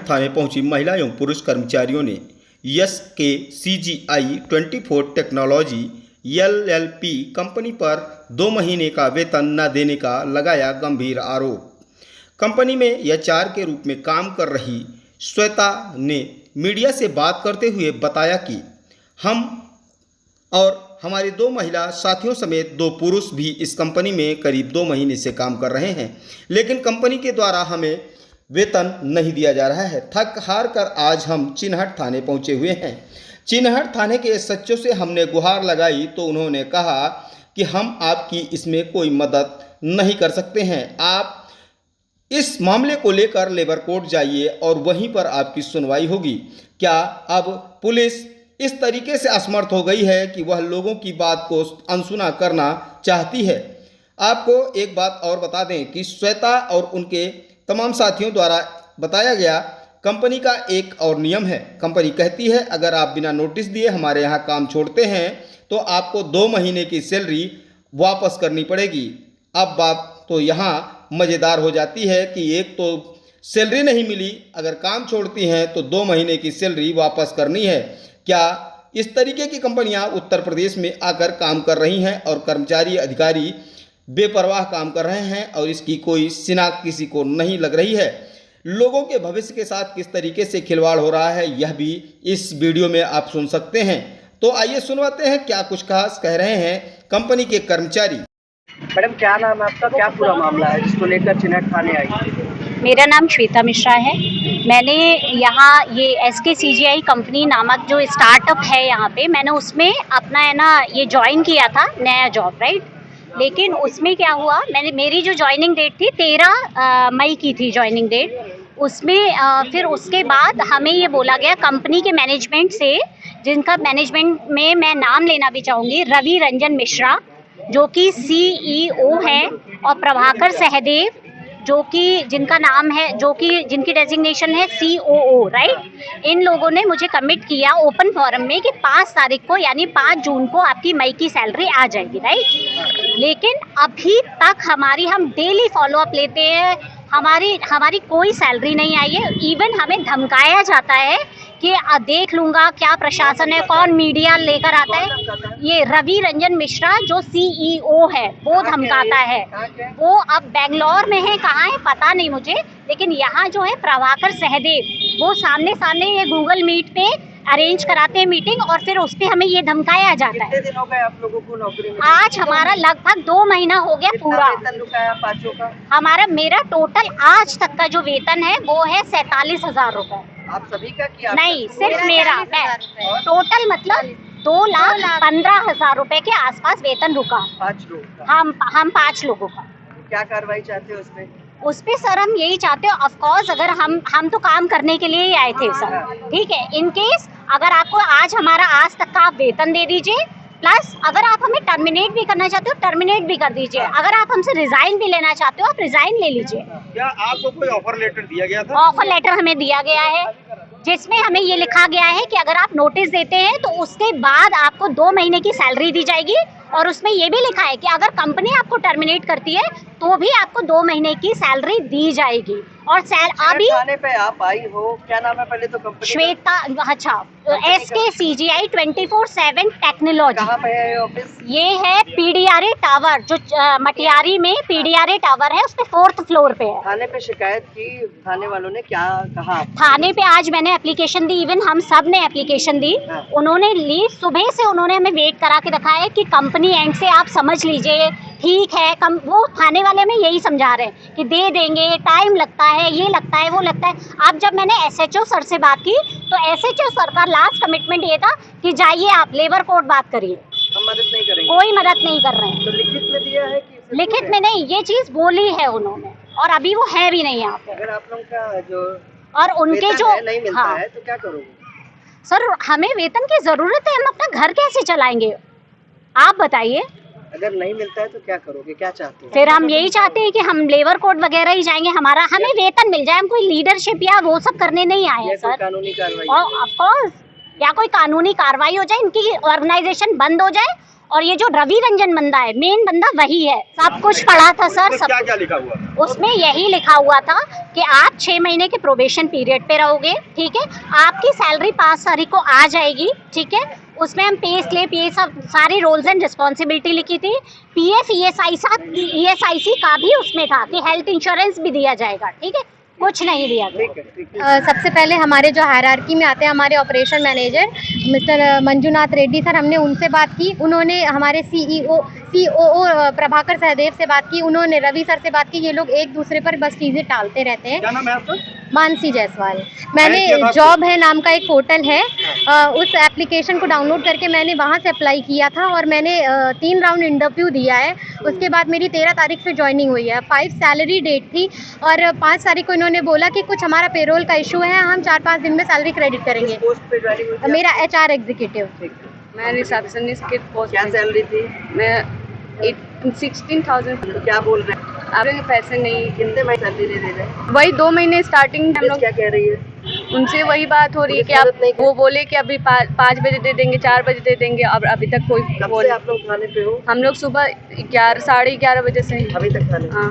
थाने पहुंची महिला एवं पुरुष कर्मचारियों ने SKCGI 24 टेक्नोलॉजी LLP कंपनी पर 2 महीने का वेतन न देने का लगाया गंभीर आरोप। कंपनी में HR के रूप में काम कर रही श्वेता ने मीडिया से बात करते हुए बताया कि हम और हमारे 2 महिला साथियों समेत 2 पुरुष भी इस कंपनी में करीब 2 महीने से काम कर रहे हैं, लेकिन कंपनी के द्वारा हमें वेतन नहीं दिया जा रहा है। थक हार कर आज हम चिन्हट थाने पहुंचे हुए हैं। चिन्हट थाने के SHO से हमने गुहार लगाई तो उन्होंने कहा कि हम आपकी इसमें कोई मदद नहीं कर सकते हैं। आप इस मामले को लेकर लेबर कोर्ट जाइए और वहीं पर आपकी सुनवाई होगी। क्या अब पुलिस इस तरीके से असमर्थ हो गई है कि वह लोगों की बात को अनसुना करना चाहती है? आपको एक बात और बता दें कि श्वेता और उनके तमाम साथियों द्वारा बताया गया कंपनी का एक और नियम है। कंपनी कहती है अगर आप बिना नोटिस दिए हमारे यहाँ काम छोड़ते हैं तो आपको 2 महीने की सैलरी वापस करनी पड़ेगी। अब बात तो यहाँ मज़ेदार हो जाती है कि एक तो सैलरी नहीं मिली, अगर काम छोड़ती हैं तो 2 महीने की सैलरी वापस करनी है। क्या इस तरीके की कंपनियां उत्तर प्रदेश में आकर काम कर रही हैं और कर्मचारी अधिकारी बेपरवाह काम कर रहे हैं और इसकी कोई शिनाख्त किसी को नहीं लग रही है? लोगों के भविष्य के साथ किस तरीके से खिलवाड़ हो रहा है यह भी इस वीडियो में आप सुन सकते हैं। तो आइए सुनवाते हैं क्या कुछ खास कह रहे हैं कंपनी के कर्मचारी। मैडम क्या नाम है आपका, क्या पूरा मामला है जिसको लेकर चिन्हट थाने आई? मेरा नाम श्वेता मिश्रा है। मैंने यहाँ ये SKCGI कंपनी नामक जो स्टार्टअप है यहाँ पे, मैंने उसमें अपना है ना ये ज्वाइन किया था, नया जॉब, राइट। लेकिन उसमें क्या हुआ, मेरी जो ज्वाइनिंग डेट थी 13 मई की थी ज्वाइनिंग डेट। उसमें फिर उसके बाद हमें ये बोला गया कंपनी के मैनेजमेंट से, जिनका मैनेजमेंट में मैं नाम लेना भी चाहूँगी, रवि रंजन मिश्रा जो कि CEO हैं, और प्रभाकर सहदेव जो कि जिनका नाम है, जो कि जिनकी डेजिग्नेशन है COO, राइट। इन लोगों ने मुझे कमिट किया ओपन फोरम में कि 5 तारीख को यानी 5 जून को आपकी मई की सैलरी आ जाएगी, राइट। लेकिन अभी तक हम डेली फॉलोअप लेते हैं, हमारी कोई सैलरी नहीं आई है। इवन हमें धमकाया जाता है कि देख लूँगा, क्या प्रशासन है, कौन मीडिया लेकर आता है। ये रवि रंजन मिश्रा जो CEO है वो धमकाता है। वो अब बेंगलोर में है, कहाँ है पता नहीं मुझे, लेकिन यहाँ जो है प्रभाकर सहदेव वो सामने ये गूगल मीट पे अरेंज कराते हैं मीटिंग, और फिर उस पर हमें ये धमकाया जाता है। कितने दिन हो गए आप लोगों को नौकरी में? आज हमारा लगभग 2 महीना हो गया पूरा। वेतन रुका है पांचों का? मेरा टोटल आज तक का जो वेतन है वो है 47,000 रुपए। आप सभी का किया? नहीं, सिर्फ मेरा। टोटल मतलब 2,15,000 रुपए के आसपास वेतन रुका 5 लोग। हम 5 लोगों का। क्या कार्रवाई चाहते हो उसमें? उस पे सर हम यही चाहते हो, ऑफ कोर्स अगर हम तो काम करने के लिए ही आए थे सर, ठीक है। इन केस अगर आपको आज तक का आप वेतन दे दीजिए, प्लस अगर आप हमें टर्मिनेट भी करना चाहते हो टर्मिनेट भी कर दीजिए। अगर आप हमसे रिजाइन भी लेना चाहते हो आप रिजाइन ले लीजिए। क्या आपको कोई ऑफर लेटर दिया गया था? ऑफर लेटर हमें दिया गया है जिसमें हमें ये लिखा गया है कि अगर आप नोटिस देते हैं तो उसके बाद आपको 2 महीने की सैलरी दी जाएगी, और उसमें ये भी लिखा है कि अगर कंपनी आपको टर्मिनेट करती है तो भी आपको 2 महीने की सैलरी दी जाएगी। और अभी थाने पे आप आई हो, क्या नाम है पहले तो कंपनी? श्वेता, अच्छा, SKCGI 24/7 टेक्नोलॉजी। कहाँ पे है ऑफिस? ये है PDRA टावर, जो मटियारी में PDRA टावर है, उसपे 4th फ्लोर पे है। थाने पे शिकायत की, थाने वालों ने क्या कहा? थाने पे आज मैंने एप्लीकेशन दी, इवन हम सब ने एप्लीकेशन दी। उन्होंने ली, सुबह से उन्होंने हमें वेट करा के रखा है कि कंपनी एंड से आप समझ लीजिए, ठीक है। वो थाने वाले हमें यही समझा रहे हैं कि दे देंगे, टाइम लगता है, ये लगता है, वो लगता है। अब जब मैंने SHO सर से बात की तो SHO सर का लास्ट कमिटमेंट ये था कि जाइए आप लेबर कोर्ट बात करिए, हम मदद नहीं करेंगे। कोई मदद नहीं कर रहे हैं। तो लिखित में दिया है कि? लिखित में नहीं, ये चीज बोली है उन्होंने, और अभी वो है भी नहीं यहाँ पे। अगर आप लोगों का जो और उनके जो नहीं मिलता है तो क्या करोगे? सर हमें वेतन की जरूरत है, हम अपना घर कैसे चलाएंगे आप बताइए। अगर नहीं मिलता है तो क्या करोगे, क्या चाहते हैं? फिर हम यही चाहते हैं कि हम लेबर कोर्ट वगैरह ही जाएंगे, हमें वेतन मिल जाए। हम कोई लीडरशिप या वो सब करने नहीं आए हैं सर। कानूनी कार्रवाई, और ऑफ कोर्स या कोई कानूनी कार्रवाई हो जाए, इनकी ऑर्गेनाइजेशन बंद हो जाए और ये जो रवि रंजन बंदा है, मेन बंदा वही है। सब कुछ पढ़ा था सर, सब क्या लिखा हुआ? उसमें यही लिखा हुआ था कि आप 6 महीने के प्रोबेशन पीरियड पे रहोगे, ठीक है, आपकी सैलरी 5 तारीख को आ जाएगी, ठीक है। उसमें हम पे स्लिप ये सब सारी रोल्स एंड रिस्पॉन्सिबिलिटी लिखी थी। पीएफ ईएसआईसी का भी उसमें था कि हेल्थ इंश्योरेंस भी दिया जाएगा, ठीक है, कुछ नहीं दिया गया। सबसे पहले हमारे जो हायरार्की में आते हैं हमारे operation manager mister Manjunath Reddy sir, हमने उनसे बात की। उन्होंने हमारे सीओओ प्रभाकर सहदेव से बात की। उन्होंने रवि सर से बात की। ये लोग एक दूसरे पर बस चीज़ें टालते रहते हैं। क्या नाम है आपका? मानसी जायसवाल। मैंने जॉब है नाम का एक पोर्टल है, उस एप्लीकेशन को डाउनलोड करके मैंने वहाँ से अप्लाई किया था और मैंने 3 राउंड इंटरव्यू दिया है। उसके बाद मेरी 13 तारीख से ज्वाइनिंग हुई है। 5 सैलरी डेट थी और 5 तारीख को इन्होंने बोला कि कुछ हमारा पेरोल का इशू है, हम 4-5 दिन में सैलरी क्रेडिट करेंगे। पोस्ट पे ज्वाइनिंग हुई थी? मेरा HR एग्जीक्यूटिव। मैं रिसेप्शनिस्ट के पोस्ट। क्या सैलरी थी? मैं 16,000। क्या बोल रहे हैं? आपके पैसे नहीं, कितने महीने सैलरी दे रहे हैं? वही 2 महीने स्टार्टिंग हम लोग। क्या कह रही है? उनसे वही बात हो रही है कि आप, वो बोले कि अभी 5 बजे दे देंगे, 4 बजे दे देंगे। अब अभी तक कोई कब से आप लोग थाने पे हो? हम लोग सुबह 11 साढ़े 11 बजे से अभी तक थाने? हाँ।